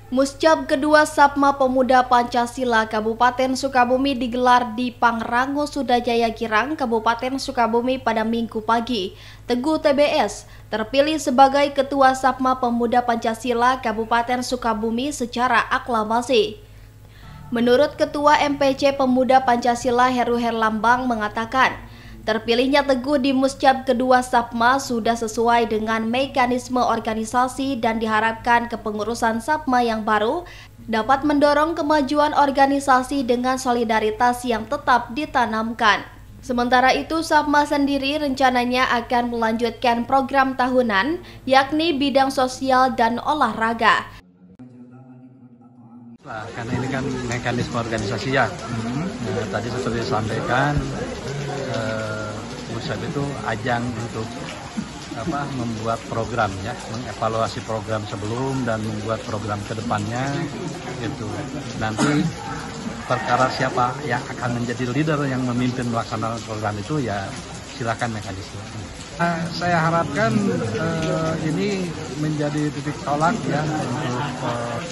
Muscab kedua Sapma Pemuda Pancasila Kabupaten Sukabumi digelar di Pangrango Sudajaya Girang, Kabupaten Sukabumi pada Minggu pagi. Teguh TBS terpilih sebagai Ketua Sapma Pemuda Pancasila Kabupaten Sukabumi secara aklamasi. Menurut Ketua MPC Pemuda Pancasila Heru Herlambang mengatakan, terpilihnya Teguh di Muscab kedua Sapma sudah sesuai dengan mekanisme organisasi dan diharapkan kepengurusan Sapma yang baru dapat mendorong kemajuan organisasi dengan solidaritas yang tetap ditanamkan. Sementara itu, Sapma sendiri rencananya akan melanjutkan program tahunan, yakni bidang sosial dan olahraga. Karena ini kan mekanisme organisasi ya. Tadi seperti disampaikan, Muscab itu ajang untuk membuat program ya, mengevaluasi program sebelum dan membuat program ke depannya gitu. Nanti perkara siapa yang akan menjadi leader yang memimpin melaksanakan program itu ya silakan mekanisme. Saya harapkan ini menjadi titik tolak ya untuk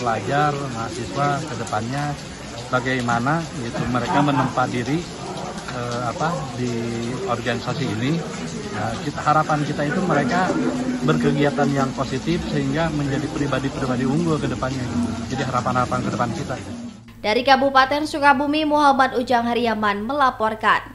pelajar, mahasiswa ke depannya bagaimana gitu mereka menempa diri di organisasi ini. Harapan kita itu mereka berkegiatan yang positif sehingga menjadi pribadi-pribadi unggul ke depannya gitu. Jadi harapan-harapan ke depan kita. Dari Kabupaten Sukabumi, Muhammad Ujang Hariaman melaporkan.